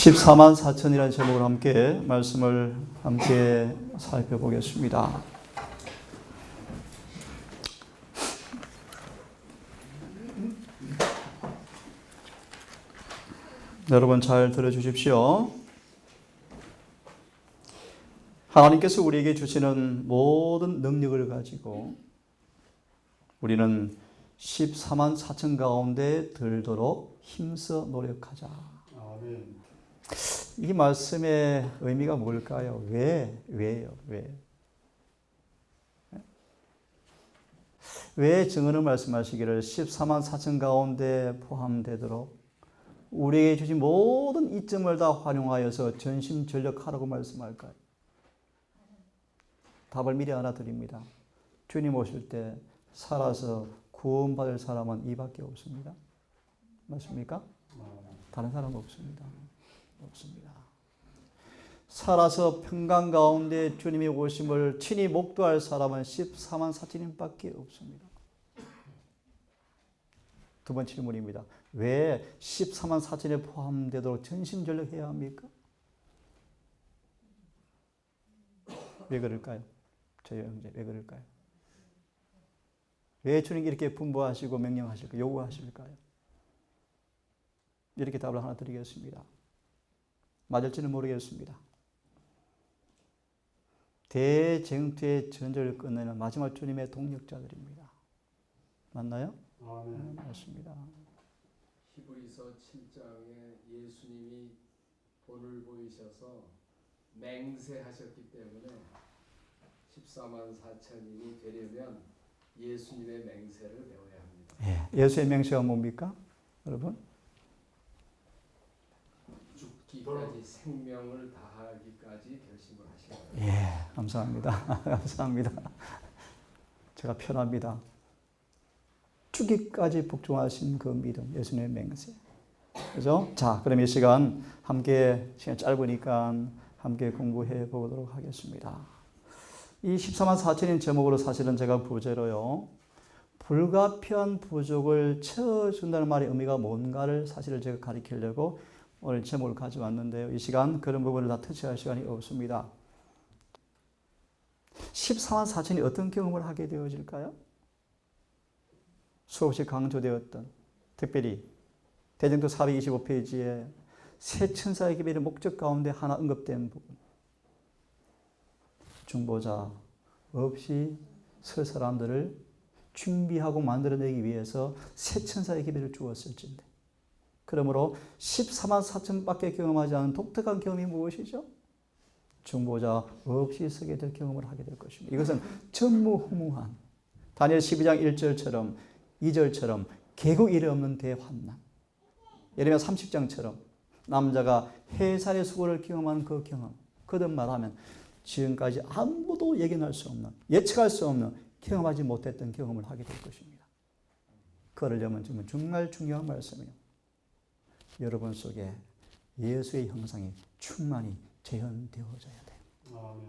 14만 4천이라는 제목으로 함께 말씀을 함께 살펴보겠습니다. 여러분 잘 들어주십시오. 하나님께서 우리에게 주시는 모든 능력을 가지고 우리는 14만 4천 가운데 들도록 힘써 노력하자. 아멘. 이 말씀의 의미가 뭘까요? 왜요? 왜 증언을 말씀하시기를 14만 4천 가운데 포함되도록 우리에게 주신 모든 이점을 다 활용하여서 전심전력하라고 말씀할까요? 답을 미리 하나 드립니다. 주님 오실 때 살아서 구원받을 사람은 이밖에 없습니다. 맞습니까? 다른 사람 없습니다. 살아서 평강 가운데 주님의 오심을 친히 목도할 사람은 14만 4천인밖에 없습니다. 두 번째 질문입니다. 왜 14만 4천에 포함되도록 전심전력해야 합니까? 왜 그럴까요? 저희 형제, 왜 그럴까요? 왜 주님이 이렇게 분부하시고 명령하실까요? 요구하실까요? 이렇게 답을 하나 드리겠습니다. 맞을지는 모르겠습니다. 대쟁투의 전쟁을 끝내는 마지막 주님의 동력자들입니다. 맞나요? 네, 맞습니다. 히브리서 7장에 예수님이 본을 보이셔서 맹세하셨기 때문에 14만 4천인이 되려면 예수님의 맹세를 배워야 합니다. 예수의 맹세가 뭡니까? 여러분? 죽기까지 생명을 다하기까지 결심을 하신 거예요. 감사합니다. 감사합니다. 제가 편합니다. 죽기까지 복종하신 그 믿음, 예수님의 맹세. 그죠? 자, 그럼 이 시간 함께, 시간 짧으니까 함께 공부해 보도록 하겠습니다. 이 14만 4천인 제목으로 사실은 제가 부제로요, 불가피한 부족을 채워준다는 말의 의미가 뭔가를 사실을 제가 가리키려고 오늘 제목을 가져왔는데요. 이 시간 그런 부분을 다 터치할 시간이 없습니다. 14만 4천이 어떤 경험을 하게 되어질까요? 수없이 강조되었던, 특별히 대쟁투 425페이지에 새 천사의 기별의 목적 가운데 하나 언급된 부분. 중보자 없이 설 사람들을 준비하고 만들어내기 위해서 새 천사의 기별을 주었을진데, 그러므로 14만 4천밖에 경험하지 않은 독특한 경험이 무엇이죠? 중보자 없이 서게 될 경험을 하게 될 것입니다. 이것은 전무후무한 다니엘 12장 1절처럼 2절처럼 개국 이래 없는 대환난, 예레미야 30장처럼 남자가 해살의 수고를 경험한 그 경험, 거듭 말하면 지금까지 아무도 예견할 수 없는, 예측할 수 없는, 경험하지 못했던 경험을 하게 될 것입니다. 그러려면 정말 중요한 말씀이에요. 여러분 속에 예수의 형상이 충만히 재현되어져야 돼요.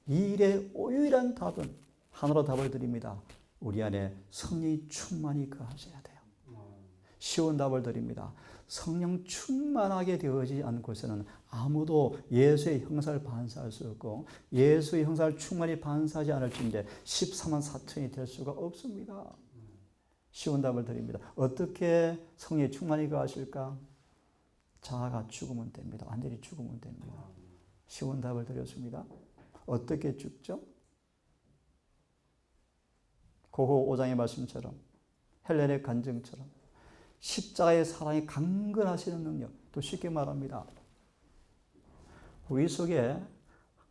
이 일의 유일한 답은 하나로 답을 드립니다. 우리 안에 성령이 충만히 거하셔야 돼요. 쉬운 답을 드립니다. 성령 충만하게 되어지지 않고서는 아무도 예수의 형상을 반사할 수 없고, 예수의 형상을 충만히 반사하지 않을진데 14만 4천이 될 수가 없습니다. 쉬운 답을 드립니다. 어떻게 성령이 충만히 거하실까? 자아가 죽으면 됩니다. 완전히 죽으면 됩니다. 쉬운 답을 드렸습니다. 어떻게 죽죠? 고호 5장의 말씀처럼, 헬렌의 간증처럼 십자가의 사랑이 강건하시는 능력, 또 쉽게 말합니다. 우리 속에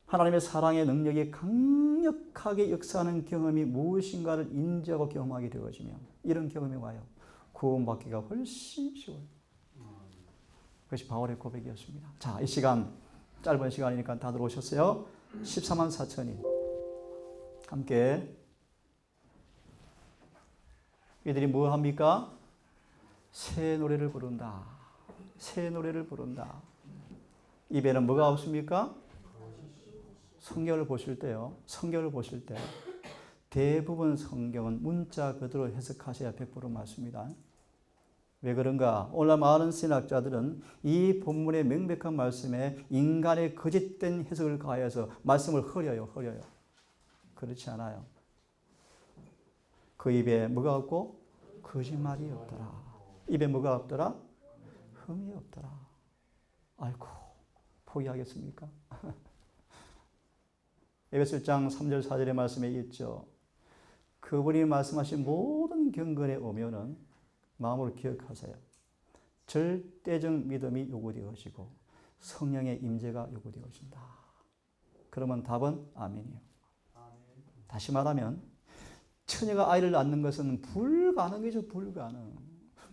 하나님의 사랑의 능력이 강력하게 역사하는 경험이 무엇인가를 인지하고 경험하게 되어지면 이런 경험이 와요. 구원받기가 훨씬 쉬워요. 그것이 바울의 고백이었습니다. 자, 이 시간, 짧은 시간이니까 다들 오셨어요. 14만 4천이 함께 이들이 뭐 합니까? 새 노래를 부른다. 새 노래를 부른다. 입에는 뭐가 없습니까? 성경을 보실 때요. 성경을 보실 때 대부분 성경은 문자 그대로 해석하셔야 100% 맞습니다. 왜 그런가? 오늘날 많은 신학자들은 이 본문의 명백한 말씀에 인간의 거짓된 해석을 가해서 말씀을 흐려요. 그렇지 않아요. 그 입에 뭐가 없고? 거짓말이 없더라. 입에 뭐가 없더라? 흠이 없더라. 아이고, 포기하겠습니까? 에베소 1장 3절 4절의 말씀에 있죠. 그분이 말씀하신 모든 경건에 오면은 마음으로 기억하세요. 절대적 믿음이 요구되어지고 성령의 임재가 요구되어진다. 그러면 답은 아멘이에요. 다시 말하면 처녀가 아이를 낳는 것은 불가능이죠.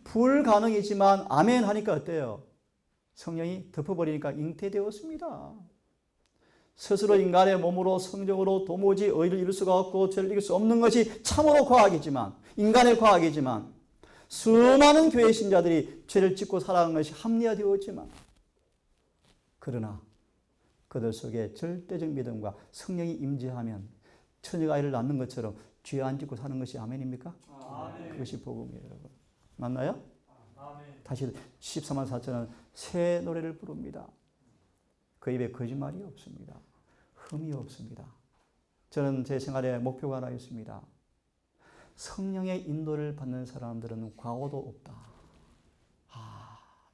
불가능이지만 아멘 하니까 어때요? 성령이 덮어버리니까 잉태되었습니다. 스스로 인간의 몸으로 성적으로 도무지 의를 이룰 수가 없고 죄를 이길 수 없는 것이 참으로 과학이지만, 인간의 과학이지만, 수많은 교회 신자들이 죄를 짓고 살아가는 것이 합리화되었지만, 그러나 그들 속에 절대적 믿음과 성령이 임재하면 처녀가 아이를 낳는 것처럼 죄 안 짓고 사는 것이 아멘입니까? 아멘. 그것이 복음이에요, 여러분. 맞나요? 아멘. 다시 14만 4천은 새 노래를 부릅니다. 그 입에 거짓말이 없습니다. 흠이 없습니다. 저는 제 생활에 목표가 하나 있습니다. 성령의 인도를 받는 사람들은 과오도 없다.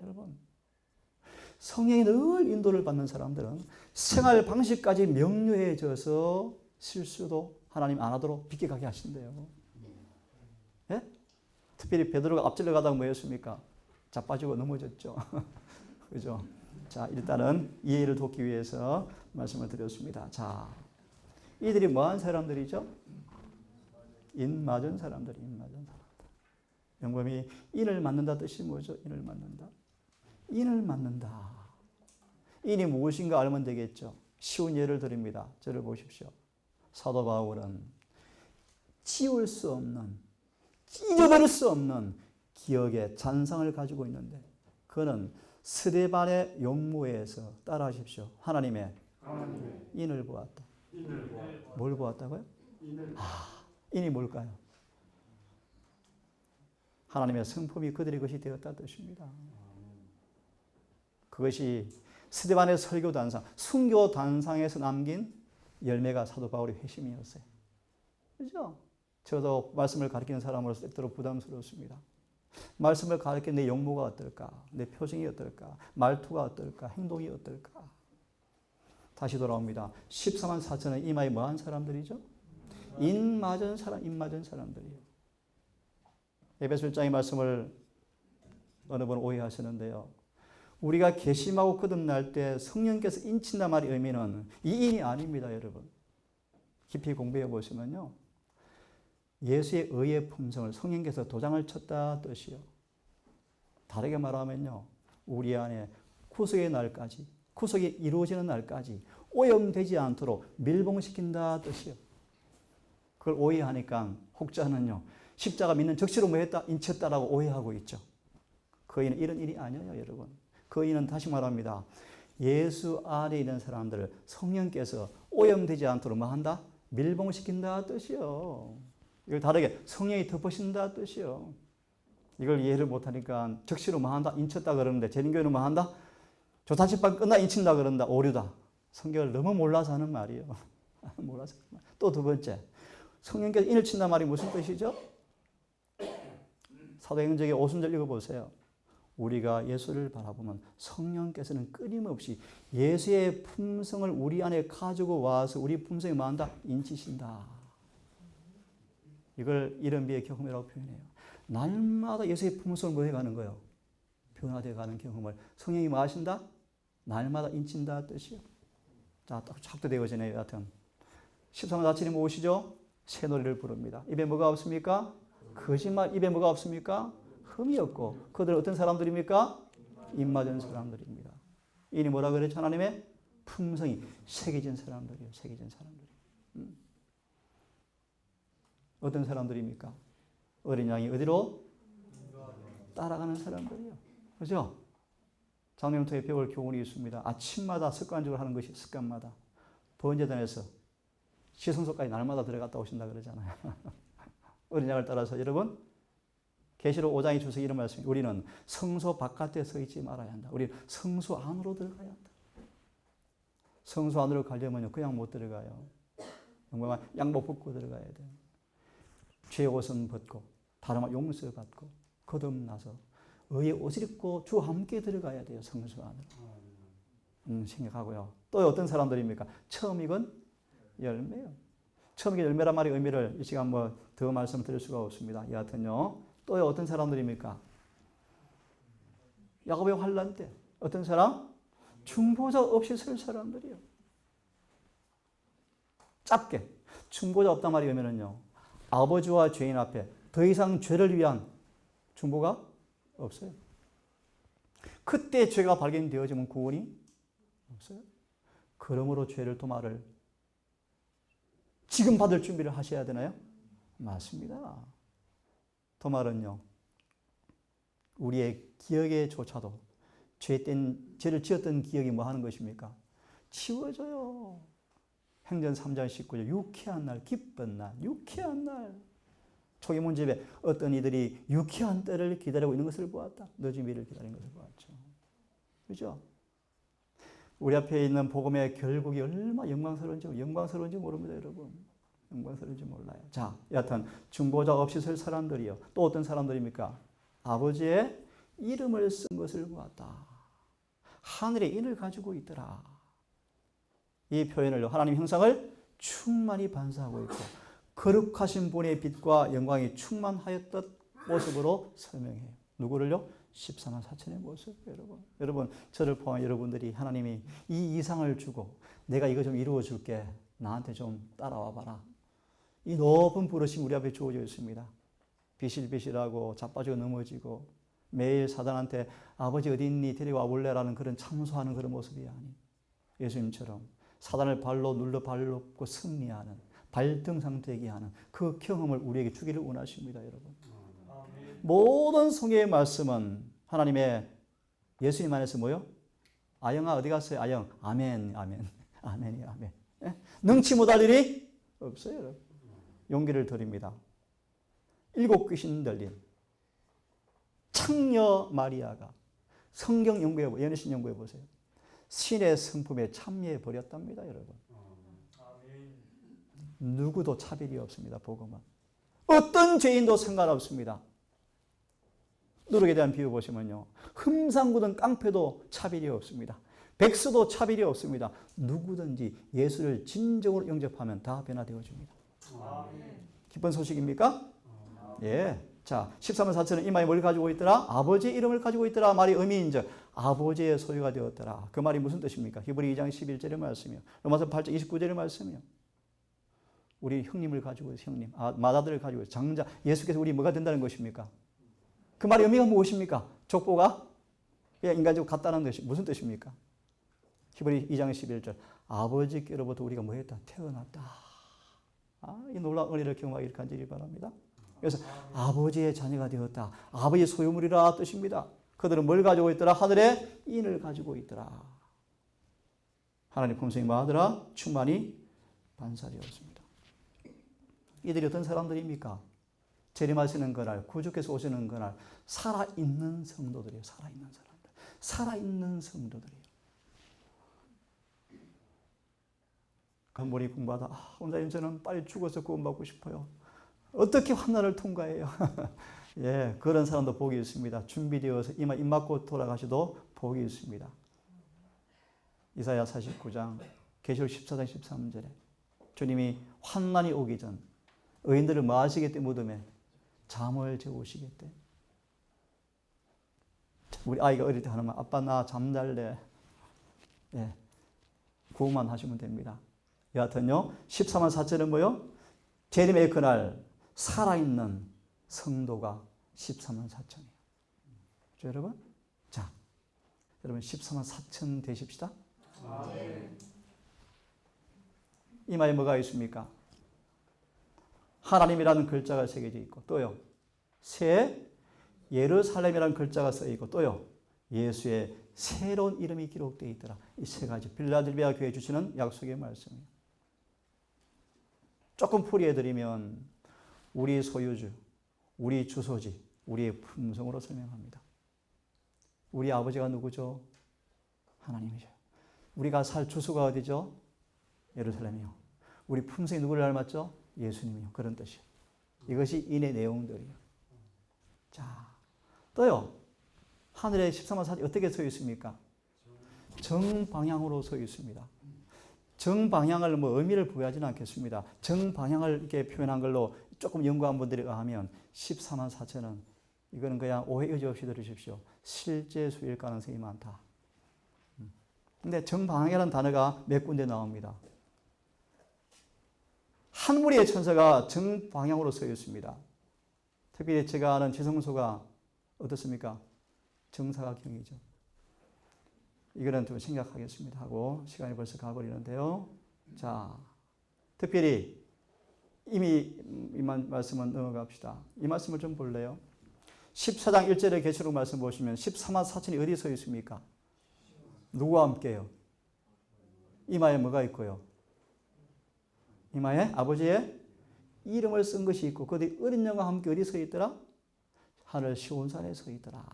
여러분. 성령이 늘 인도를 받는 사람들은 생활 방식까지 명료해져서 실수도 하나님 안 하도록 비켜가게 하신대요. 예? 특별히 베드로가 앞질러 가다가 뭐였습니까? 자빠지고 넘어졌죠. 그죠? 자, 일단은 이해를 돕기 위해서 말씀을 드렸습니다. 자, 이들이 뭐한 사람들이죠? 인 맞은 사람들. 영범이 인을 맞는다 뜻이 뭐죠? 인을 맞는다. 인이 무엇인가 알면 되겠죠. 쉬운 예를 드립니다. 저를 보십시오. 사도 바울은 지울 수 없는, 잊어버릴 수 없는 기억의 잔상을 가지고 있는데 그는 스데반의 용모에서 따라하십시오. 하나님의 인을 보았다. 뭘 보았다고요? 인이 뭘까요? 하나님의 성품이 그들의 것이 되었다 뜻입니다. 그것이 스데반의 설교 단상, 순교 단상에서 남긴 열매가 사도 바울의 회심이었어요. 그죠? 저도 말씀을 가르치는 사람으로서 때때로 부담스럽습니다. 말씀을 가르칠 내 용모가 어떨까? 내 표정이 어떨까? 말투가 어떨까? 행동이 어떨까? 다시 돌아옵니다. 14만 4천은 이마에 뭐한 사람들이죠? 인 맞은 사람들이에요. 에베소 1장의 말씀을 어느 분 오해하시는데요. 우리가 개심하고 거듭날 때 성령께서 인친다 말의 의미는 이 인이 아닙니다, 여러분. 깊이 공부해 보시면요. 예수의 의의 품성을 성령께서 도장을 쳤다 뜻이요. 다르게 말하면요. 우리 안에 구속의 날까지, 구속이 이루어지는 날까지 오염되지 않도록 밀봉시킨다 뜻이요. 그걸 오해하니까 혹자는요. 십자가 믿는 적시로 뭐 했다? 인쳤다라고 오해하고 있죠. 그 의는 이런 일이 아니에요, 여러분. 그 의는 다시 말합니다. 예수 안에 있는 사람들을 성령께서 오염되지 않도록 뭐 한다? 밀봉시킨다 뜻이요. 이걸 다르게 성령이 덮으신다 뜻이요. 이걸 이해를 못하니까 적시로 뭐 한다? 인쳤다 그러는데 재림교회는 뭐 한다? 조탄식반 끝나 인친다 그런다. 오류다. 성경을 너무 몰라서 하는 말이에요. 몰라서. 또 두 번째. 성령께서 인을 친다 말이 무슨 뜻이죠? 사도행전의 50절 읽어보세요. 우리가 예수를 바라보면 성령께서는 끊임없이 예수의 품성을 우리 안에 가지고 와서 우리 품성이 뭐한다? 인치신다. 이걸 이른비의 경험이라고 표현해요. 날마다 예수의 품성을 뭐 해가는 거예요? 변화되어 가는 경험을 성령이 뭐 하신다? 날마다 인친다 뜻이요. 자, 딱 착도되어지네요. 여하튼 13만 4천이 무엇이죠? 새 노래를 부릅니다. 입에 뭐가 없습니까? 거짓말. 입에 뭐가 없습니까? 흠이 없고. 그들은 어떤 사람들입니까? 입맞은 사람들입니다. 이니 뭐라 그랬죠? 하나님의 품성이 새겨진 사람들이에요. 새겨진 사람들이. 어떤 사람들입니까? 어린 양이 어디로? 따라가는 사람들이에요. 그죠? 장로님부터 배울 교훈이 있습니다. 아침마다 습관적으로 하는 것이 습관마다. 번제단에서 시성소까지 날마다 들어갔다 오신다 그러잖아요. 어린 양을 따라서 여러분 계시록 5장에 주서 이런 말씀. 우리는 성소 바깥에 서 있지 말아야 한다. 우리는 성소 안으로 들어가야 한다. 성소 안으로 가려면요, 그냥 못 들어가요. 양복 벗고 들어가야 돼요. 죄의 옷은 벗고 다름아 용서 받고 거듭나서 의의 옷을 입고 주와 함께 들어가야 돼요. 성소 안으로. 생각하고요. 또 어떤 사람들입니까? 처음 익은 열매요. 처음 익은 열매란 말의 의미를 이 시간 더 말씀드릴 수가 없습니다. 여하튼요. 또 어떤 사람들입니까? 야곱의 환난 때 어떤 사람? 중보자 없이 설 사람들이요. 짧게 중보자 없단 말이 의미는요, 아버지와 죄인 앞에 더 이상 죄를 위한 중보가 없어요. 그때 죄가 발견되어지면 구원이 없어요. 그러므로 죄를 도말을 지금 받을 준비를 하셔야 되나요? 맞습니다. 도말은요, 우리의 기억에조차도 죄를 지었던 기억이 뭐 하는 것입니까? 지워져요. 행전 3장 19절, 유쾌한 날, 기쁜 날, 유쾌한 날. 초기 문집에 어떤 이들이 유쾌한 때를 기다리고 있는 것을 보았다. 늦은 미를 기다리는 것을 보았죠. 그죠? 우리 앞에 있는 복음의 결국이 얼마나 영광스러운지 모릅니다, 여러분. 영광스러운지 몰라요. 자, 여하튼 중보자 없이 설 사람들이요. 또 어떤 사람들입니까? 아버지의 이름을 쓴 것을 보았다. 하늘의 인을 가지고 있더라. 이 표현을 하나님 형상을 충만히 반사하고 있고 거룩하신 분의 빛과 영광이 충만하였던 모습으로 설명해요. 누구를요? 14만 4천의 모습. 여러분 저를 포함한 여러분들이 하나님이 이 이상을 주고 내가 이거 좀 이루어 줄게. 나한테 좀 따라와 봐라. 이 높은 부르심 우리 앞에 주어져 있습니다. 비실비실하고 자빠지고 넘어지고 매일 사단한테 아버지 어디 있니? 데려와 볼래라는 그런 참소하는 그런 모습이 아닌 예수님처럼 사단을 발로 눌러 발로 승리하는 발등상되게 하는 그 경험을 우리에게 주기를 원하십니다, 여러분. 모든 성경의 말씀은 하나님의 예수님 안에서 뭐요? 아영아 어디 갔어요? 아영. 아멘, 아멘. 아멘이요, 아멘. 능치 못할 일이 없어요, 여러분. 용기를 드립니다. 7 귀신 들린 창녀 마리아가 성경 연구해, 연애신 연구해 보세요. 신의 성품에 참여해 버렸답니다, 여러분. 누구도 차별이 없습니다, 복음은. 어떤 죄인도 상관없습니다. 누룩에 대한 비유 보시면요. 흠상궂은 깡패도 차별이 없습니다. 백수도 차별이 없습니다. 누구든지 예수를 진정으로 영접하면 다 변화되어집니다. 기쁜 소식입니까? 예. 자, 13만 4천은 이 말이 뭘 가지고 있더라? 아버지의 이름을 가지고 있더라. 말이 의미인즉 아버지의 소유가 되었더라. 그 말이 무슨 뜻입니까? 히브리 2장 11절의 말씀이요. 로마서 8장 29절의 말씀이요. 우리 형님을 가지고 있어요. 형님. 맏아들을 가지고 있어요. 장자. 예수께서 우리 뭐가 된다는 것입니까? 그 말의 의미가 무엇입니까? 족보가 인간적으로 같다는 뜻이 무슨 뜻입니까? 히브리 2장 11절. 아버지께로부터 우리가 뭐 했다? 태어났다. 이 놀라운 은혜를 경험하기를 간절히 바랍니다. 그래서 아버지의 자녀가 되었다. 아버지의 소유물이라 뜻입니다. 그들은 뭘 가지고 있더라? 하늘의 인을 가지고 있더라. 하나님 품성이 뭐하더라? 충만히 반사되었습니다. 이들이 어떤 사람들입니까? 재림하시는 그날, 구주께서 오시는 그날 살아있는 성도들이에요. 살아있는 사람들. 살아있는 성도들이에요. 간물이 공부하다 원장님 저는 빨리 죽어서 구원받고 싶어요. 어떻게 환난을 통과해요? 예, 그런 사람도 복이 있습니다. 준비되어서 이마 입 맞고 돌아가셔도 복이 있습니다. 이사야 49장 계시록 14장 13절에 주님이 환난이 오기 전 의인들을 뭐 하시겠대? 무덤에 잠을 재우시겠대. 우리 아이가 어릴 때 하는 말, 아빠 나 잠잘래. 예, 구호만 하시면 됩니다. 여하튼요, 14만 4천은 뭐요? 재림의 그날 살아있는 성도가 14만 4천이에요. 그렇죠, 여러분? 자, 여러분 14만 4천 되십시다. 이 말에 뭐가 있습니까? 하나님이라는 글자가 새겨져 있고 또요. 새 예루살렘이라는 글자가 써 있고 또요. 예수의 새로운 이름이 기록되어 있더라. 이 세 가지 빌라델비아 교회에 주시는 약속의 말씀이에요. 조금 풀이해드리면 우리 소유주, 우리 주소지, 우리의 품성으로 설명합니다. 우리 아버지가 누구죠? 하나님이죠. 우리가 살 주소가 어디죠? 예루살렘이요. 우리 품성이 누구를 닮았죠? 예수님이요. 그런 뜻이요. 이것이 인의 내용들이요. 자, 또요. 하늘의 13만 사지 어떻게 서 있습니까? 정방향으로 서 있습니다. 정방향을 의미를 부여하지는 않겠습니다. 정방향을 이렇게 표현한 걸로 조금 연구한 분들에 의하면 14만 4천은 이거는 그냥 오해 의지 없이 들으십시오. 실제 수일 가능성이 많다. 근데 정방향이라는 단어가 몇 군데 나옵니다. 한 무리의 천사가 정방향으로 서 있습니다. 특별히 제가 아는 지성소가 어떻습니까? 정사각형이죠. 이거는 좀 생각하겠습니다 하고 시간이 벌써 가버리는데요. 자, 특별히 이미 이 말씀은 넘어갑시다. 이 말씀을 좀 볼래요? 14장 1절의 계시록 말씀 보시면 14만 4천이 어디 서 있습니까? 누구와 함께요? 이마에 뭐가 있고요? 이마에 아버지의 이름을 쓴 것이 있고 그 어린 양과 함께 어디 서 있더라? 하늘 시온산에 서 있더라.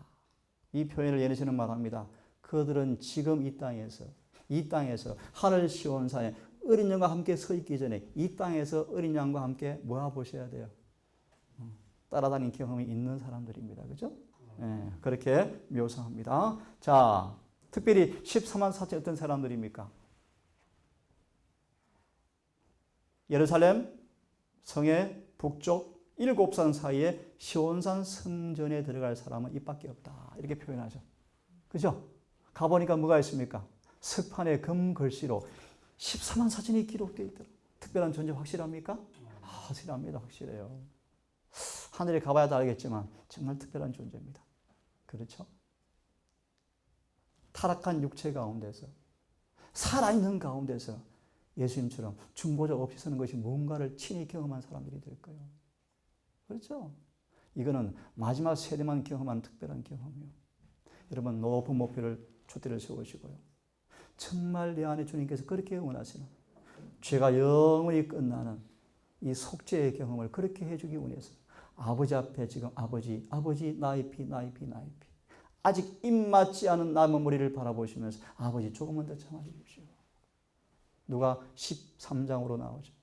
이 표현을 예내시는 말합니다. 그들은 지금 이 땅에서 하늘 시온산에 어린 양과 함께 서 있기 전에 이 땅에서 어린 양과 함께 모아 보셔야 돼요. 따라다닌 경험이 있는 사람들입니다. 그죠? 네, 그렇게 묘사합니다. 자, 특별히 14만 4천 어떤 사람들입니까? 예루살렘 성의 북쪽 7산 사이에 시온산 성전에 들어갈 사람은 이밖에 없다. 이렇게 표현하죠. 그죠? 가보니까 뭐가 있습니까? 석판에 금 글씨로 14만 4천이 기록되어 있더라. 특별한 존재 확실합니까? 확실합니다. 확실해요. 하늘에 가봐야 다 알겠지만 정말 특별한 존재입니다. 그렇죠? 타락한 육체 가운데서 살아있는 가운데서 예수님처럼 중보자 없이 서는 것이 뭔가를 친히 경험한 사람들이 될 거예요. 그렇죠? 이거는 마지막 세대만 경험한 특별한 경험이요. 여러분 높은 목표를 촛대를 세우시고요. 정말 내 안에 주님께서 그렇게 원하시는 죄가 영원히 끝나는 이 속죄의 경험을 그렇게 해주기 원해서 아버지 앞에 지금 아버지 나의 피 아직 입맞지 않은 남은 머리를 바라보시면서 아버지 조금만 더 참아주십시오. 누가 13장으로 나오죠.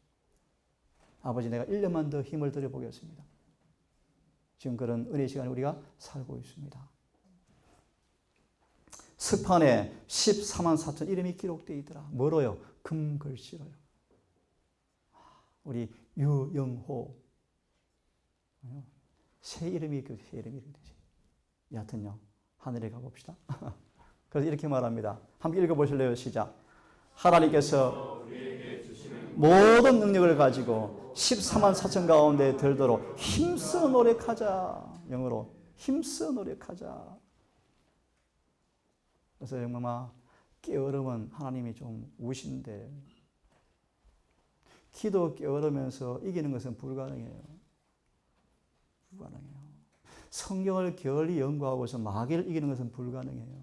아버지 내가 1년만 더 힘을 들여보겠습니다. 지금 그런 은혜 시간에 우리가 살고 있습니다. 석판에 14만 4천 이름이 기록되어 있더라. 뭐로요? 금글씨로요. 우리 유영호 새 이름이 새 이름이 되지. 여하튼요 하늘에 가봅시다. 그래서 이렇게 말합니다. 함께 읽어보실래요? 시작. 하나님께서 모든 능력을 가지고 14만 4천 가운데 들도록 힘써 노력하자. 영어로 힘써 노력하자. 그래서 영mam아 깨어름은 하나님이 좀 우신데 기도 깨어르면서 이기는 것은 불가능해요. 불가능해요. 성경을 게을리 연구하고서 마귀를 이기는 것은 불가능해요.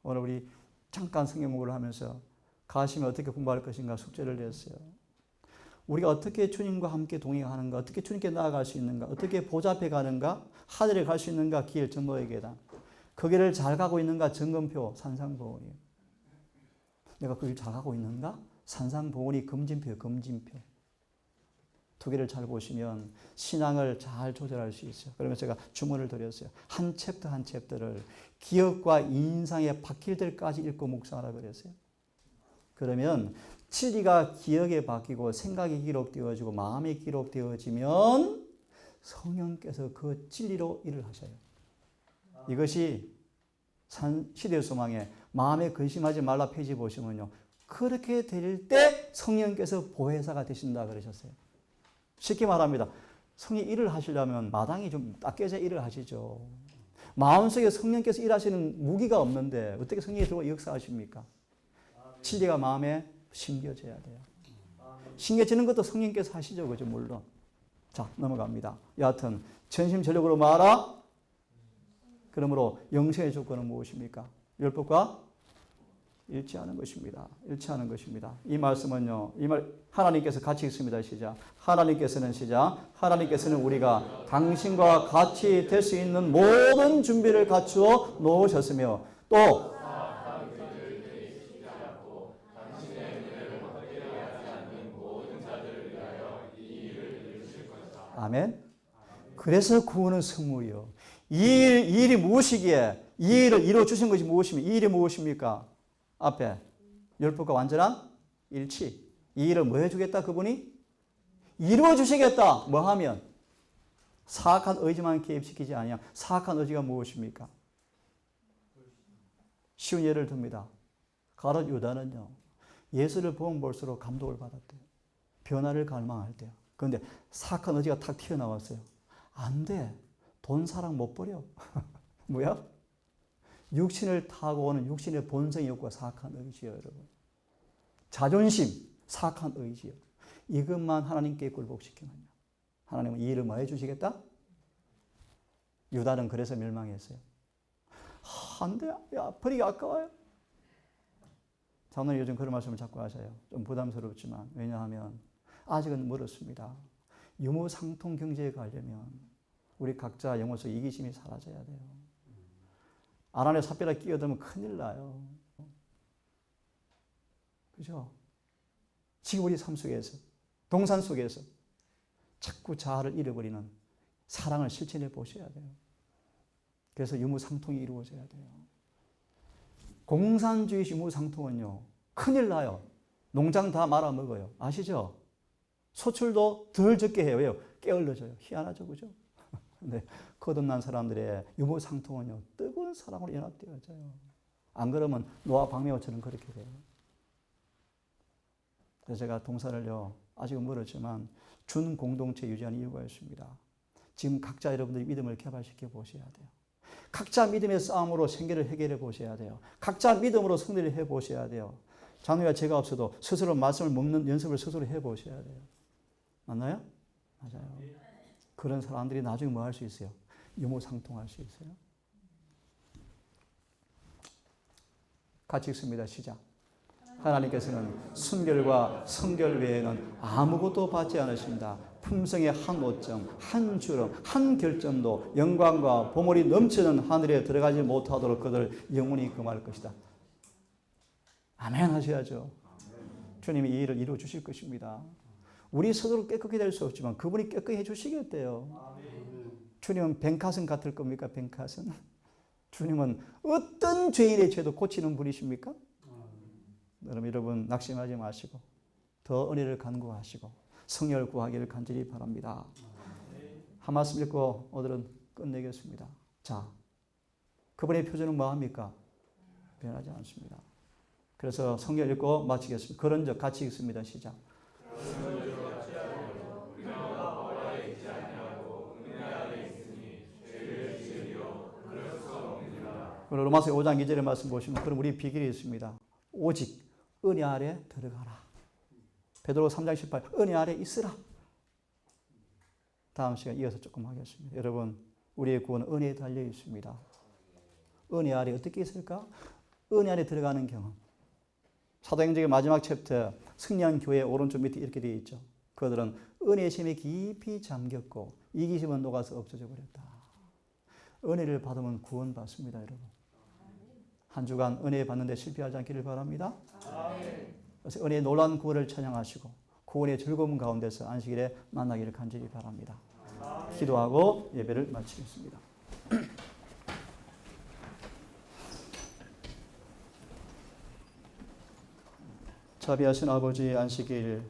오늘 우리 잠깐 성경 공부를 하면서 가시면 어떻게 공부할 것인가 숙제를 냈어요. 우리가 어떻게 주님과 함께 동행하는가, 어떻게 주님께 나아갈 수 있는가, 어떻게 보좌 앞에 가는가, 하늘에 갈 수 있는가, 길 전도의 계단. 그 길을 잘 가고 있는가, 점검표, 산상보온이에요. 내가 그 길 잘 가고 있는가? 산상보온이 검진표예요, 검진표. 두 개를 잘 보시면 신앙을 잘 조절할 수 있어요. 그러면서 제가 주문을 드렸어요. 한 챕터 한 챕터를 기억과 인상에 박힐 때까지 읽고 묵상하라 그랬어요. 그러면 진리가 기억에 박히고 생각이 기록되어지고 마음이 기록되어지면 성령께서 그 진리로 일을 하셔요. 이것이 시대의 소망에 마음에 근심하지 말라 페이지 보시면요. 그렇게 될 때 성령께서 보혜사가 되신다 그러셨어요. 쉽게 말합니다. 성령이 일을 하시려면 마당이 좀 딱 깨져 일을 하시죠. 마음속에 성령께서 일하시는 무기가 없는데 어떻게 성령이 들어와 역사하십니까? 진리가 마음에 심겨져야 돼요. 심겨지는 것도 성령께서 하시죠. 그죠? 물론. 자, 넘어갑니다. 여하튼 전심전력으로 말하라. 그러므로 영생의 조건은 무엇입니까? 율법과 잃지 않은 것입니다. 잃지 않은 것입니다. 이 말씀은요, 이 말 하나님께서 같이 있습니다. 시작. 하나님께서는 우리가 당신과 같이 될 수 있는 모든 준비를 갖추어 놓으셨으며 또 아멘. 그래서 구원은 선물이요. 이 일이 무엇이기에 이 일을 이루어 주신 것이 무엇입니까? 이 일이 무엇입니까? 앞에 율법과 완전한 일치. 이 일을 뭐 해주겠다? 그분이 이루어 주시겠다. 뭐 하면? 사악한 의지만 개입시키지 아니야. 사악한 의지가 무엇입니까? 쉬운 예를 듭니다. 가룟 유다는요, 예수를 보면 볼수록 감동을 받았대요. 변화를 갈망할 때요. 그런데 사악한 의지가 탁 튀어나왔어요. 안 돼. 돈 사랑 못 버려. 뭐야? 육신을 타고 오는 육신의 본성의 욕구가 사악한 의지요, 여러분. 자존심, 사악한 의지요. 이것만 하나님께 굴복시키면요. 하나님은 이 일을 뭐 해주시겠다? 유다는 그래서 멸망했어요. 안 돼. 야, 버리기 아까워요. 저는 요즘 그런 말씀을 자꾸 하셔요. 좀 부담스럽지만. 왜냐하면 아직은 멀었습니다. 유무상통 경제에 가려면 우리 각자 영혼 속 이기심이 사라져야 돼요. 안 안에 삽벼락 끼어들면 큰일 나요. 그죠? 지금 우리 삶 속에서, 동산 속에서 자꾸 자아를 잃어버리는 사랑을 실천해 보셔야 돼요. 그래서 유무상통이 이루어져야 돼요. 공산주의 유무상통은요, 큰일 나요. 농장 다 말아먹어요. 아시죠? 소출도 덜 적게 해요. 왜요? 게을러져요. 희한하죠, 그죠? 근데 거듭난 사람들의 유무상통은요, 뜨거운 사랑으로 연합되어져요. 안 그러면 노아 박매호처럼 그렇게 돼요. 그래서 제가 동산을요, 아직은 멀었지만 준공동체 유지하는 이유가 있습니다. 지금 각자 여러분들이 믿음을 개발시켜 보셔야 돼요. 각자 믿음의 싸움으로 생계를 해결해 보셔야 돼요. 각자 믿음으로 승리를 해 보셔야 돼요. 장로가 제가 없어도 스스로 말씀을 먹는 연습을 스스로 해 보셔야 돼요. 맞나요? 맞아요. 그런 사람들이 나중에 뭐 할 수 있어요? 유무상통할 수 있어요. 같이 읽습니다. 시작. 하나님께서는 순결과 성결 외에는 아무것도 받지 않으십니다. 품성의 한 오점, 한 주름, 한 결점도 영광과 보물이 넘치는 하늘에 들어가지 못하도록 그들 영원히 금할 것이다. 아멘 하셔야죠. 주님이 이 일을 이루어 주실 것입니다. 우리 스스로 깨끗이 될 수 없지만 그분이 깨끗이 해주시겠대요. 주님은 뱅카슨 같을 겁니까? 뱅카슨? 주님은 어떤 죄인의 죄도 고치는 분이십니까? 여러분 낙심하지 마시고 더 은혜를 간구하시고 성령을 구하기를 간절히 바랍니다. 한 말씀 읽고 오늘은 끝내겠습니다. 자, 그분의 표정은 뭐합니까? 변하지 않습니다. 그래서 성경 읽고 마치겠습니다. 그런 적 같이 읽습니다. 시작. 로마서 5장 2절의 말씀 보시면 그럼 우리 비결이 있습니다. 오직 은혜 아래 들어가라. 베드로 3장 18 은혜 아래 있으라. 다음 시간 이어서 조금 하겠습니다. 여러분 우리의 구원은 은혜에 달려 있습니다. 은혜 아래 어떻게 있을까? 은혜 안에 들어가는 경험. 사도행전의 마지막 챕터 승리한 교회 오른쪽 밑에 이렇게 되어 있죠. 그들은 은혜의 심에 깊이 잠겼고 이기심은 녹아서 없어져 버렸다. 은혜를 받으면 구원받습니다. 여러분. 한 주간 은혜 받는 데 실패하지 않기를 바랍니다. 그래서 은혜의 놀라운 구원을 찬양하시고 구원의 즐거움 가운데서 안식일에 만나기를 간절히 바랍니다. 기도하고 예배를 마치겠습니다. 자비하신 아버지, 안식일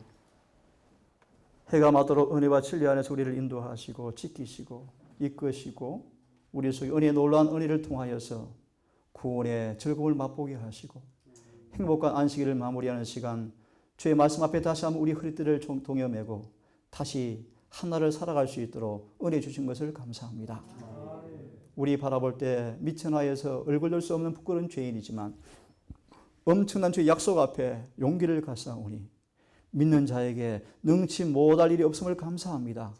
해가 맞도록 은혜와 진리 안에서 우리를 인도하시고 지키시고 이끄시고 우리 속에 은혜의 놀라운 은혜를 통하여서 구원의 즐거움을 맛보게 하시고 행복한 안식일을 마무리하는 시간 주의 말씀 앞에 다시 한번 우리 허리띠를 동여매고 다시 하나를 살아갈 수 있도록 은혜 주신 것을 감사합니다. 우리 바라볼 때 미천하에서 얼굴 들 수 없는 부끄러운 죄인이지만 엄청난 주의 약속 앞에 용기를 갖사오니 믿는 자에게 능치 못할 일이 없음을 감사합니다.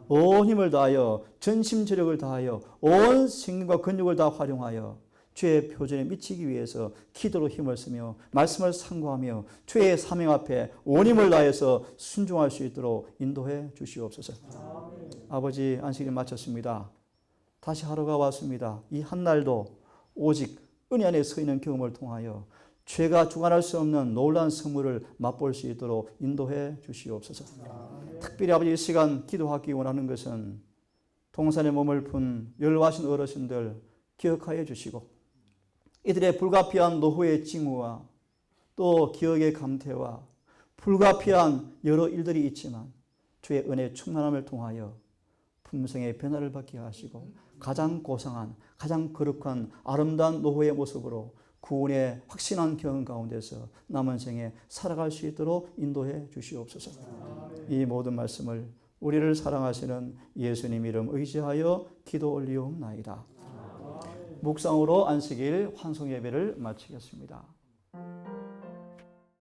온 힘을 다하여 전심전력을 다하여 온 생명과 근육을 다 활용하여 주의 표준에 미치기 위해서 기도로 힘을 쓰며 말씀을 상고하며 주의 사명 앞에 온 힘을 다해서 순종할 수 있도록 인도해 주시옵소서. 아버지, 안식일 마쳤습니다. 다시 하루가 왔습니다. 이 한 날도 오직 은혜 안에 서 있는 경험을 통하여 죄가 주관할 수 없는 놀라운 선물을 맛볼 수 있도록 인도해 주시옵소서. 특별히 아버지 이 시간 기도하기 원하는 것은 동산에 몸을 푼 열화신 어르신들 기억하여 주시고 이들의 불가피한 노후의 징후와 또 기억의 감퇴와 불가피한 여러 일들이 있지만 주의 은혜 충만함을 통하여 품성의 변화를 받게 하시고 가장 고상한 가장 거룩한 아름다운 노후의 모습으로 구원의 확신한 경험 가운데서 남은 생에 살아갈 수 있도록 인도해 주시옵소서. 이 모든 말씀을 우리를 사랑하시는 예수님 이름 의지하여 기도 올리옵나이다. 묵상으로 안식일 환송 예배를 마치겠습니다.